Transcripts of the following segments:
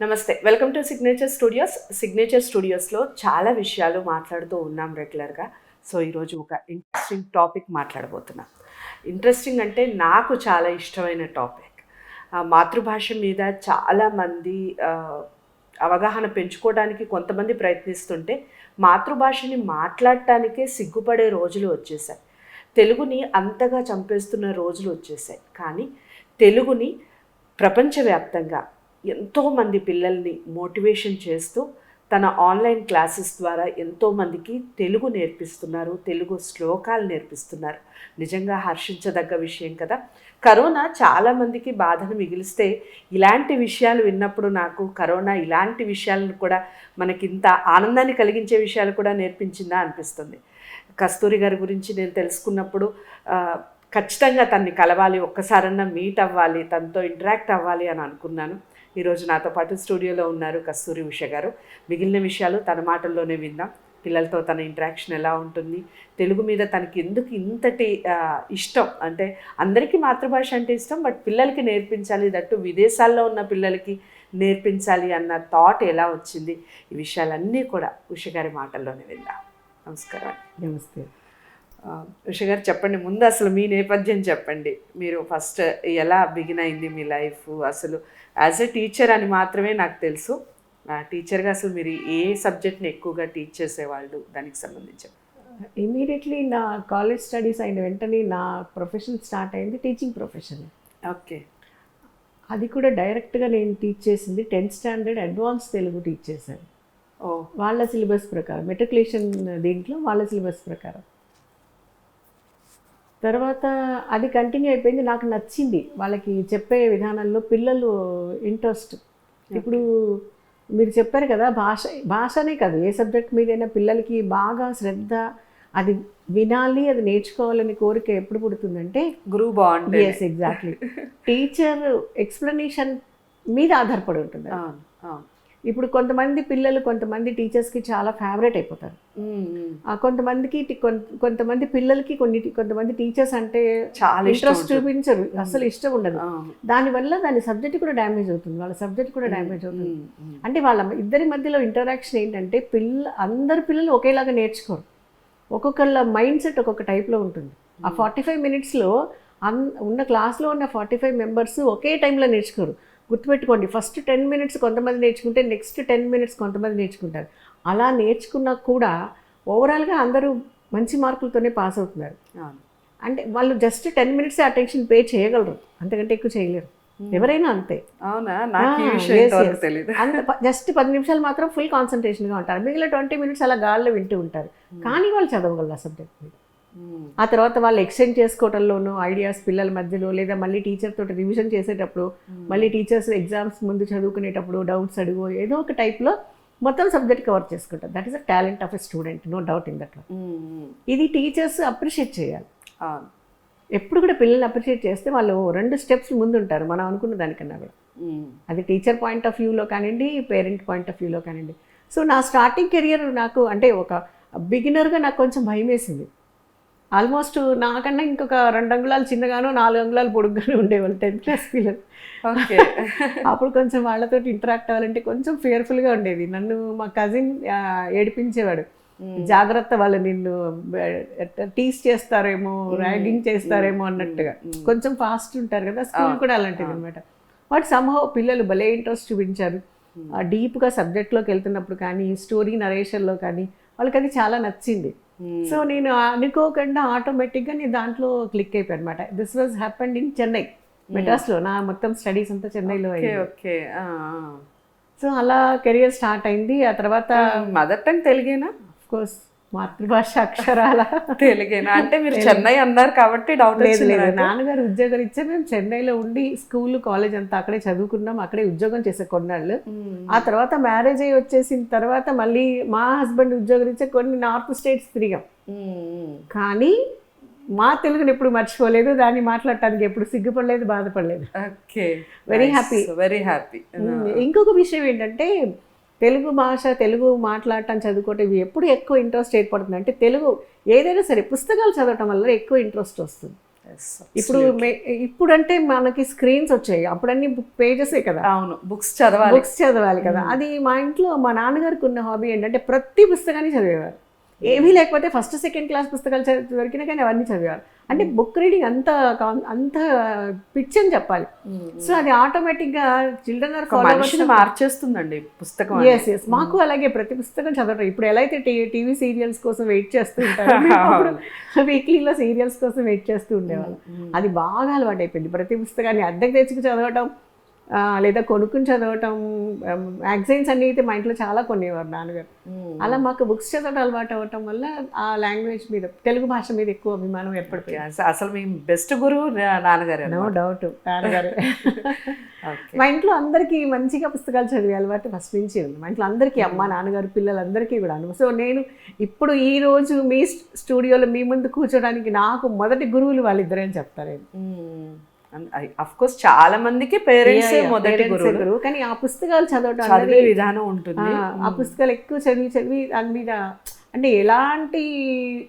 నమస్తే, welcome to signature studios. సిగ్నేచర్ స్టూడియోస్లో చాలా విషయాలు మాట్లాడుతూ ఉన్నాం రెగ్యులర్గా. సో ఈరోజు ఒక ఇంట్రెస్టింగ్ టాపిక్ మాట్లాడబోతున్నాం. ఇంట్రెస్టింగ్ అంటే నాకు చాలా ఇష్టమైన టాపిక్. మాతృభాష మీద చాలామంది అవగాహన పెంచుకోవడానికి కొంతమంది ప్రయత్నిస్తుంటే మాతృభాషని మాట్లాడటానికే సిగ్గుపడే రోజులు వచ్చేసాయి. తెలుగుని అంతగా చంపేస్తున్న రోజులు వచ్చేసాయి. కానీ తెలుగుని ప్రపంచవ్యాప్తంగా ఎంతోమంది పిల్లల్ని మోటివేషన్ చేస్తూ తన ఆన్లైన్ క్లాసెస్ ద్వారా ఎంతోమందికి తెలుగు నేర్పిస్తున్నారు, తెలుగు శ్లోకాలు నేర్పిస్తున్నారు. నిజంగా హర్షించదగ్గ విషయం కదా. కరోనా చాలామందికి బాధను మిగిలిస్తే ఇలాంటి విషయాలు విన్నప్పుడు నాకు కరోనా ఇలాంటి విషయాలను కూడా మనకింత ఆనందాన్ని కలిగించే విషయాలు కూడా నేర్పించిందా అనిపిస్తుంది. కస్తూరి గారి గురించి నేను తెలుసుకున్నప్పుడు ఖచ్చితంగా తన్ని కలవాలి, ఒక్కసారన్నా మీట్ అవ్వాలి, తనతో ఇంటరాక్ట్ అవ్వాలి అని అనుకున్నాను. ఈరోజు నాతో పాటు స్టూడియోలో ఉన్నారు కస్తూరి ఉష గారు. మిగిలిన విషయాలు తన మాటల్లోనే విందాం. పిల్లలతో తన ఇంటరాక్షన్ ఎలా ఉంటుంది, తెలుగు మీద తనకి ఎందుకు ఇంతటి ఇష్టం, అంటే అందరికీ మాతృభాష అంటే ఇష్టం, బట్ పిల్లలకి నేర్పించాలి, దట్టు విదేశాల్లో ఉన్న పిల్లలకి నేర్పించాలి అన్న థాట్ ఎలా వచ్చింది, ఈ విషయాలన్నీ కూడా ఉష గారి మాటల్లోనే విందాం. నమస్కారం. నమస్తే. ఉష గారు చెప్పండి, ముందు అసలు మీ నేపథ్యం చెప్పండి. మీరు ఫస్ట్ ఎలా బిగిన్ అయింది మీ లైఫ్? అసలు యాజ్ ఎ టీచర్ అని మాత్రమే నాకు తెలుసు. టీచర్గా అసలు మీరు ఏ సబ్జెక్ట్ని ఎక్కువగా టీచ్ చేసేవాళ్ళు, దానికి సంబంధించి? ఇమీడియట్లీ నా కాలేజ్ స్టడీస్ అయిన వెంటనే నా ప్రొఫెషన్ స్టార్ట్ అయింది టీచింగ్ ప్రొఫెషన్. ఓకే. అది కూడా డైరెక్ట్గా నేను టీచ్ చేసింది 10th standard advance Telugu teach చేశాను. వాళ్ళ సిలబస్ ప్రకారం, మెట్రికులేషన్ దీంట్లో వాళ్ళ సిలబస్ ప్రకారం. తర్వాత అది కంటిన్యూ అయిపోయింది. నాకు నచ్చింది వాళ్ళకి చెప్పే విధానంలో పిల్లలు ఇంట్రెస్ట్. ఇప్పుడు మీరు చెప్పారు కదా, భాషనే కాదు, ఏ సబ్జెక్ట్ మీదైనా పిల్లలకి బాగా శ్రద్ధ, అది వినాలి, అది నేర్చుకోవాలని కోరిక ఎప్పుడు పుడుతుందంటే గురువు బాగుంటుంది. Yes, exactly. టీచర్ ఎక్స్ప్లెనేషన్ మీద ఆధారపడి ఉంటుంది. ఇప్పుడు కొంతమంది పిల్లలు కొంతమంది టీచర్స్కి చాలా ఫేవరెట్ అయిపోతారు. కొంతమంది పిల్లలకి కొంతమంది టీచర్స్ అంటే చాలా ఇంట్రెస్ట్ చూపించరు, అసలు ఇష్టం ఉండదు. దానివల్ల దాని సబ్జెక్ట్ కూడా డ్యామేజ్ అవుతుంది, వాళ్ళ సబ్జెక్ట్ కూడా డ్యామేజ్ అవుతుంది. అంటే వాళ్ళ ఇద్దరి మధ్యలో ఇంటరాక్షన్ ఏంటంటే అందరు పిల్లలు ఒకేలాగా నేర్చుకోరు. ఒక్కొక్కళ్ళ మైండ్ సెట్ ఒక్కొక్క టైప్లో ఉంటుంది. ఆ 45 minutesలో ఉన్న క్లాస్లో ఉన్న 45 members ఒకే టైంలో నేర్చుకోరు. గుర్తుపెట్టుకోండి, ఫస్ట్ 10 minutes కొంతమంది నేర్చుకుంటే నెక్స్ట్ 10 minutes కొంతమంది నేర్చుకుంటారు. అలా నేర్చుకున్నా కూడా ఓవరాల్గా అందరూ మంచి మార్కులతోనే పాస్ అవుతున్నారు. అంటే వాళ్ళు జస్ట్ 10 minutes అటెన్షన్ పే చేయగలరు, అంతకంటే ఎక్కువ చేయలేరు. ఎవరైనా అంతే. అవునా? జస్ట్ 10 నిమిషాలు మాత్రం ఫుల్ కాన్సన్ట్రేషన్గా ఉంటారు, మిగిలిన 20 minutes అలా గాల్లో వింటూ ఉంటారు. కానీ వాళ్ళు చదవగలరు ఆ సబ్జెక్ట్ మీద. ఆ తర్వాత వాళ్ళు ఎక్స్టెండ్ చేసుకోవడంలోనూ ఐడియాస్ పిల్లల మధ్యలో, లేదా మళ్ళీ టీచర్ తోటి రివిజన్ చేసేటప్పుడు, మళ్ళీ టీచర్స్ ఎగ్జామ్స్ ముందు చదువుకునేటప్పుడు డౌట్స్ అడుగు, ఏదో ఒక టైప్లో మొత్తం సబ్జెక్ట్ కవర్ చేసుకుంటారు. That is a talent of a student, no doubt in that. ఇది టీచర్స్ అప్రిషియేట్ చేయాలి. ఎప్పుడు కూడా పిల్లల్ని అప్రిషియేట్ చేస్తే వాళ్ళు 2 steps ముందు ఉంటారు మనం అనుకున్న దానికన్నా కూడా. అది టీచర్ పాయింట్ ఆఫ్ వ్యూలో కానివ్వండి, పేరెంట్ పాయింట్ ఆఫ్ వ్యూలో కానివ్వండి. సో నా స్టార్టింగ్ కెరియర్ నాకు అంటే ఒక బిగినర్గా నాకు కొంచెం భయం వేసింది. ఆల్మోస్ట్ నాకన్నా ఇంకొక 2 అంగుళాలు చిన్నగానో 4 అంగుళాలు పొడుగ్గానే ఉండేవాళ్ళు 10th class పిల్లలు. అప్పుడు కొంచెం వాళ్ళతో ఇంటరాక్ట్ అవ్వాలంటే కొంచెం ఫియర్ఫుల్గా ఉండేది. నన్ను మా కజిన్ ఏడిపించేవాడు, జాగ్రత్త, వాళ్ళు నిన్ను టీస్ చేస్తారేమో, ర్యాగింగ్ చేస్తారేమో అన్నట్టుగా. కొంచెం ఫాస్ట్ ఉంటారు కదా, స్కూల్ కూడా అలాంటిది అనమాట. బట్ సమ్హౌ పిల్లలు భలే ఇంట్రెస్ట్ చూపించారు. డీప్గా సబ్జెక్ట్లోకి వెళ్తున్నప్పుడు కానీ, స్టోరీ నరేషన్లో కానీ వాళ్ళకి అది చాలా నచ్చింది. సో నేను అనుకోకుండా ఆటోమేటిక్గా నేను దాంట్లో క్లిక్ అయిపోయాను అనమాట. This was happened in Chennai, మెడ్రాస్లో. నా మొత్తం స్టడీస్ అంతా చెన్నైలో అయింది. సో అలా కెరియర్ స్టార్ట్ అయింది. ఆ తర్వాత మదర్ టంగ్ తెలుగేనా? ఆఫ్ కోర్స్, మాతృభాష అక్షరాల తెలుగేనా? అంటే మీరు చెన్నై అన్నారు కాబట్టి డౌట్ లేదు. నాన్నగారు ఉద్యోగం ఇచ్చే మేము చెన్నైలో ఉండి స్కూల్ కాలేజ్ అంతా అక్కడే చదువుకున్నాం, అక్కడే ఉద్యోగం చేసే కొన్నాళ్ళు. ఆ తర్వాత మ్యారేజ్ అయ్యి వచ్చేసిన తర్వాత మళ్ళీ మా హస్బెండ్ ఉద్యోగం ఇచ్చే కొన్ని నార్త్ స్టేట్స్ తిరిగాం. కానీ మా తెలుగుని ఎప్పుడు మర్చిపోలేదు, దాన్ని మాట్లాడటానికి ఎప్పుడు సిగ్గుపడలేదు, బాధపడలేదు. Okay, very happy, very happy. ఇంకొక విషయం ఏంటంటే, తెలుగు భాష, తెలుగు మాట్లాడటం, చదువుకోవటం, ఇవి ఎప్పుడు ఎక్కువ ఇంట్రెస్ట్ ఏర్పడుతుంది అంటే తెలుగు ఏదైనా సరే పుస్తకాలు చదవటం వల్ల ఎక్కువ ఇంట్రెస్ట్ వస్తుంది. ఇప్పుడంటే మనకి స్క్రీన్స్ వచ్చాయి, అప్పుడన్నీ పేజెసే కదా. అవును, బుక్స్ చదవాలి కదా. అది మా ఇంట్లో మా నాన్నగారికి ఉన్న హాబీ ఏంటంటే ప్రతి పుస్తకాన్ని చదివేవారు. ఏమీ లేకపోతే ఫస్ట్ సెకండ్ క్లాస్ పుస్తకాలు దొరికినా కానీ అవన్నీ చదివారు. అంటే బుక్ రీడింగ్ అంత పిచ్ అని చెప్పాలి. సో అది ఆటోమేటిక్గా చిల్డ్రన్ ఆర్ ఫాలో మార్చేస్తుందండి పుస్తకం. ఎస్ మాకు అలాగే ప్రతి పుస్తకం చదవడం. ఇప్పుడు ఎలా అయితే టీవీ సీరియల్స్ కోసం వెయిట్ చేస్తూ ఉంటారు, వీక్లీలో సీరియల్స్ కోసం వెయిట్ చేస్తూ ఉండేవాళ్ళు. అది బాగా అలవాటు అయిపోయింది. ప్రతి పుస్తకాన్ని అద్దెకు తెచ్చుకు చదవటం, లేదా కొనుక్కుని చదవటం. మ్యాగజైన్స్ అన్నీ అయితే మా ఇంట్లో చాలా కొనేవారు నాన్నగారు. అలా మాకు బుక్స్ చదవడం అలవాటు అవ్వటం వల్ల ఆ లాంగ్వేజ్ మీద, తెలుగు భాష మీద ఎక్కువ అభిమానం ఏర్పడిపోయింది. అసలు మీ బెస్ట్ గురువు నాన్నగారు, నో డౌట్ నాన్నగారు. మా ఇంట్లో అందరికీ మంచిగా పుస్తకాలు చదివే అలవాటు ఫస్ట్ నుంచి ఉంది. మా ఇంట్లో అందరికీ, అమ్మ నాన్నగారు పిల్లలందరికీ కూడా. సో నేను ఇప్పుడు ఈ రోజు మీ స్టూడియోలో మీ ముందు కూర్చోడానికి నాకు మొదటి గురువులు వాళ్ళిద్దరే అని చెప్తారు. అఫ్ కోర్స్ చాలా మందికి పేరెంట్స్ మొదటి గురువు, కానీ ఆ పుస్తకాలు చదవటం విధానం ఉంటుంది. ఆ పుస్తకాలు ఎక్కువ చదివి దాని మీద అంటే ఎలాంటి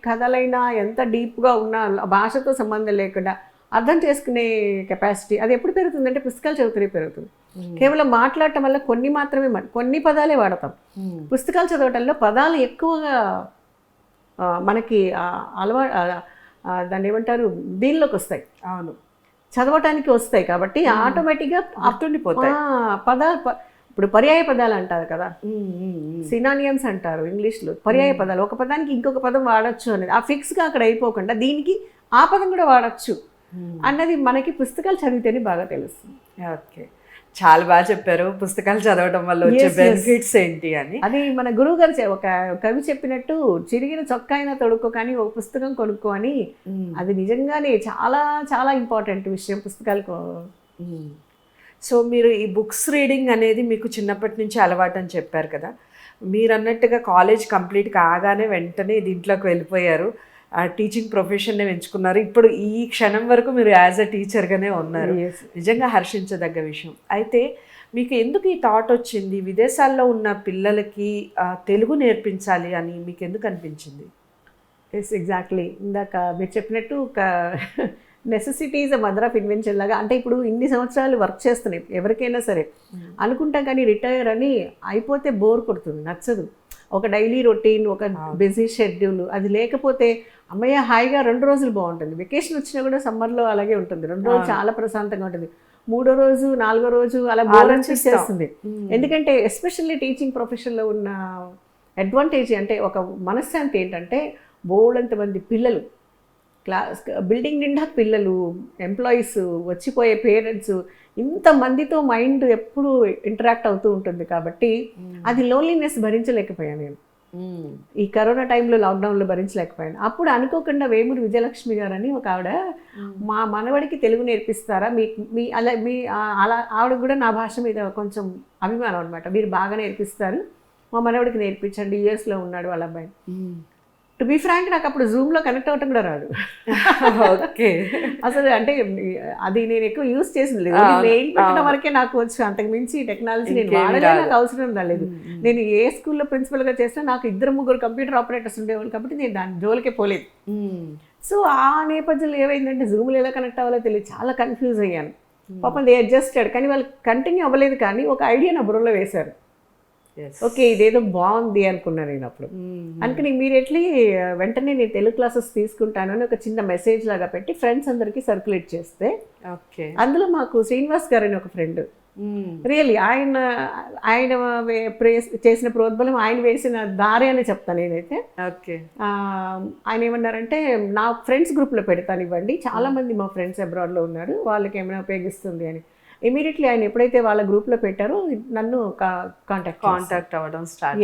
కథలైనా ఎంత డీప్గా ఉన్నా భాషతో సంబంధం లేకుండా అర్థం చేసుకునే కెపాసిటీ అది ఎప్పుడు పెరుగుతుందంటే పుస్తకాలు చదువుతూనే పెరుగుతుంది. కేవలం మాట్లాడటం వల్ల కొన్ని పదాలే వాడతాం. పుస్తకాలు చదవటంలో పదాలు ఎక్కువగా మనకి దాన్ని ఏమంటారు, దీనిలోకి వస్తాయి. అవును, చదవటానికి వస్తాయి కాబట్టి ఆటోమేటిక్గా అర్థుండిపోతాయి పదాలు. ఇప్పుడు పర్యాయ పదాలు అంటారు కదా, సినానియమ్స్ అంటారు ఇంగ్లీష్లో. పర్యాయ పదాలు, ఒక పదానికి ఇంకొక పదం వాడచ్చు అనేది ఆ ఫిక్స్గా అక్కడ అయిపోకుండా దీనికి ఆ పదం కూడా వాడచ్చు అన్నది మనకి పుస్తకాలు చదివితేనే బాగా తెలుస్తుంది. ఓకే, చాలా బాగా చెప్పారు. పుస్తకాలు చదవడం వల్ల వచ్చే బెనిఫిట్స్ ఏంటి అని. అది మన గురువు గారు ఒక కవి చెప్పినట్టు, చిరిగిన చొక్కా అయినా తొడుక్కో కానీ ఒక పుస్తకం కొనుక్కో అని. అది నిజంగానే చాలా చాలా ఇంపార్టెంట్ విషయం పుస్తకాలు. సో మీరు ఈ బుక్స్ రీడింగ్ అనేది మీకు చిన్నప్పటి నుంచి అలవాటు అని చెప్పారు కదా. మీరు అన్నట్టుగా కాలేజ్ కంప్లీట్ కాగానే వెంటనే దీంట్లోకి వెళ్ళిపోయారు, టీచింగ్ ప్రొఫెషన్నే ఎంచుకున్నారు. ఇప్పుడు ఈ క్షణం వరకు మీరు యాజ్ అ టీచర్గానే ఉన్నారు. నిజంగా హర్షించదగ్గ విషయం. అయితే మీకు ఎందుకు ఈ థాట్ వచ్చింది, విదేశాల్లో ఉన్న పిల్లలకి తెలుగు నేర్పించాలి అని మీకు ఎందుకు అనిపించింది? Yes, exactly. ఇందాక మీరు చెప్పినట్టు ఒక necessity is a mother of invention లాగా. అంటే ఇప్పుడు ఇన్ని సంవత్సరాలు వర్క్ చేస్తున్నాయి ఎవరికైనా సరే అనుకుంటాం, కానీ రిటైర్ అని అయిపోతే బోర్ కొడుతుంది, నచ్చదు. ఒక డైలీ రొటీన్, ఒక బిజీ షెడ్యూల్ అది లేకపోతే అమ్మయ్య హాయిగా 2 రోజులు బాగుంటుంది. వెకేషన్ వచ్చినా కూడా సమ్మర్లో అలాగే ఉంటుంది. 2 రోజులు చాలా ప్రశాంతంగా ఉంటుంది. 3వ రోజు 4వ రోజు అలా బోర్ అనిపిస్తుంది. ఎందుకంటే ఎస్పెషల్లీ టీచింగ్ ప్రొఫెషన్లో ఉన్న అడ్వాంటేజ్ అంటే ఒక మనశ్శాంతి ఏంటంటే, బోల్డంతమంది పిల్లలు, క్లాస్ బిల్డింగ్ నిండా పిల్లలు, ఎంప్లాయీస్, వచ్చిపోయే పేరెంట్స్, ఇంతమందితో మైండ్ ఎప్పుడు ఇంటరాక్ట్ అవుతూ ఉంటుంది. కాబట్టి అది లోన్లీనెస్ భరించలేకపోయాను నేను. ఈ కరోనా టైంలో, లాక్డౌన్లో భరించలేకపోయాను. అప్పుడు అనుకోకుండా వేమూరి విజయలక్ష్మి గారు అని ఒక ఆవిడ, మా మనవడికి తెలుగు నేర్పిస్తారా, అలా ఆవిడ కూడా నా భాష మీద కొంచెం అభిమానం అనమాట. మీరు బాగా నేర్పిస్తారు, మా మనవడికి నేర్పించండి, యూఎస్లో ఉన్నాడు వాళ్ళ అబ్బాయి. టు బీ ఫ్రాంక్, నాకు అప్పుడు జూమ్లో కనెక్ట్ అవ్వటం కూడా రాదు. ఓకే, అసలు అంటే అది నేను ఎక్కువ యూజ్ చేసింది లేదు. మెయిల్ పెట్టడం వరకే నాకు వచ్చు, అంతకు మించి టెక్నాలజీ నేను వాడలే, నాకు అవసరం రాలేదు. నేను ఏ స్కూల్లో ప్రిన్సిపల్గా చేసినా నాకు 2-3 కంప్యూటర్ ఆపరేటర్స్ ఉండేవాళ్ళు కాబట్టి నేను దాని జోలికే పోలేదు. సో ఆ నేపథ్యంలో ఏమైందంటే జూమ్లో ఎలా కనెక్ట్ అవ్వాలో తెలియదు, చాలా కన్ఫ్యూజ్ అయ్యాను. పాపం దే అడ్జస్టెడ్, కానీ వాళ్ళు కంటిన్యూ అవ్వలేదు. కానీ ఒక ఐడియా నా బుర్రలో వేశారు. ఓకే, ఇదేదో బాగుంది అనుకున్నాను నేను అప్పుడు. అందుకని ఇమీడియట్లీ వెంటనే నేను తెలుగు క్లాసెస్ తీసుకుంటాను అని ఒక చిన్న మెసేజ్ లాగా పెట్టి ఫ్రెండ్స్ అందరికీ సర్క్యులేట్ చేస్తే, అందులో మాకు శ్రీనివాస్ గారు అని ఒక ఫ్రెండ్, రియల్లీ ఆయన చేసిన ప్రోద్బలం, ఆయన వేసిన దారి అని చెప్తాను నేనైతే. ఆయన ఏమన్నారంటే, నా ఫ్రెండ్స్ గ్రూప్లో పెడతాను ఇవ్వండి, చాలామంది మా ఫ్రెండ్స్ అబ్రాడ్లో ఉన్నారు, వాళ్ళకి ఏమైనా ఉపయోగిస్తుంది అని. ఇమీడియట్లీ ఆయన ఎప్పుడైతే వాళ్ళ గ్రూప్లో పెట్టారో నన్ను కాంటాక్ట్ అవ్వడం స్టార్ట్.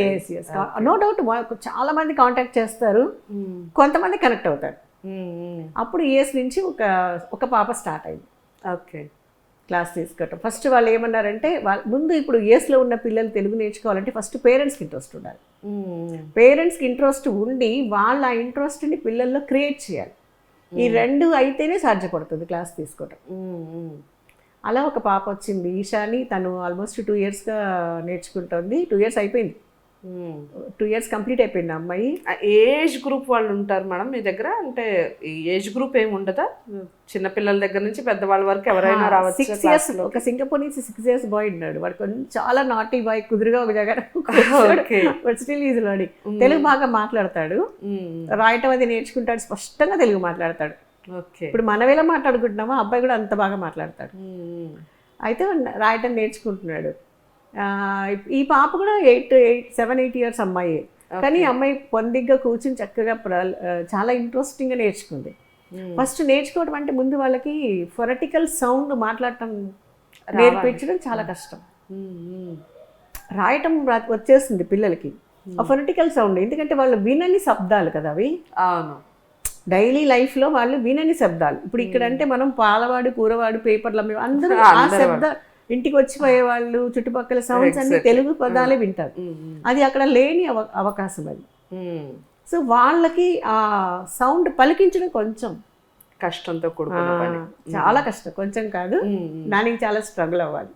నో డౌట్, చాలా మంది కాంటాక్ట్ చేస్తారు, కొంతమంది కనెక్ట్ అవుతారు. అప్పుడు యూఎస్ నుంచి ఒక పాప స్టార్ట్ అయింది. ఓకే, క్లాస్ తీసుకోవటం. ఫస్ట్ వాళ్ళు ఏమన్నారంటే, ముందు ఇప్పుడు యూఎస్లో ఉన్న పిల్లలు తెలుగు నేర్చుకోవాలంటే ఫస్ట్ పేరెంట్స్కి ఇంట్రెస్ట్ ఉండాలి. పేరెంట్స్కి ఇంట్రెస్ట్ ఉండి వాళ్ళ ఆ ఇంట్రెస్ట్ని పిల్లల్లో క్రియేట్ చేయాలి. ఈ 2 అయితేనే సాధ్యపడుతుంది క్లాస్ తీసుకోవటం. అలా ఒక పాప వచ్చింది, ఈషా అని. తను ఆల్మోస్ట్ 2 ఇయర్స్గా నేర్చుకుంటుంది. 2 ఇయర్స్ అయిపోయింది. 2 years కంప్లీట్ అయిపోయింది ఆ అమ్మాయి. ఏజ్ గ్రూప్ వాళ్ళు ఉంటారు మేడం మీ దగ్గర? అంటే ఈ ఏజ్ గ్రూప్ ఏమి ఉండదా? చిన్నపిల్లల దగ్గర నుంచి పెద్దవాళ్ళ వరకు ఎవరైనా రావచ్చు? 6 years ఒక సింగపూర్ నుంచి 6 years బాయ్ ఉన్నాడు. వాడు కొంచెం చాలా నాటీ బాయ్, కుదురుగా ఒక దగ్గర but still is learning. Telugu బాగా మాట్లాడతాడు, రాయటం అది నేర్చుకుంటాడు, స్పష్టంగా తెలుగు మాట్లాడతాడు. ఓకే. ఇప్పుడు మనం ఎలా మాట్లాడుకుంటున్నామో అబ్బాయి కూడా అంత బాగా మాట్లాడతాడు. అయితే రాయటం నేర్చుకుంటున్నాడు. ఈ పాప కూడా 7-8 years అమ్మాయి. కానీ అమ్మాయి పొందిగ్గా కూర్చుని చక్కగా చాలా ఇంట్రెస్టింగ్గా నేర్చుకుంది. ఫస్ట్ నేర్చుకోవడం అంటే ముందు వాళ్ళకి ఫొనెటికల్ సౌండ్ మాట్లాడటం నేర్పించడం చాలా కష్టం. రాయటం వచ్చేస్తుంది పిల్లలకి, ఆ ఫొనెటికల్ సౌండ్, ఎందుకంటే వాళ్ళు వినని శబ్దాలు కదా అవి. అవును. డైలీ లైఫ్లో వాళ్ళు వినని శబ్దాలు. ఇప్పుడు ఇక్కడ అంటే మనం పాలవాడు, కూరవాడు, పేపర్లు అమ్మే అందరూ ఆ శబ్ద, ఇంటికి వచ్చిపోయే వాళ్ళు చుట్టుపక్కల సౌండ్స్ అన్ని తెలుగు పదాలే వింటారు. అది అక్కడ లేని అవకాశం అది. సో వాళ్ళకి ఆ సౌండ్ పలికించడం కొంచెం కష్టంతో కూడుకున్న పని, చాలా కష్టం, కొంచెం కాదు, దానికి చాలా స్ట్రగుల్ అవ్వాలి.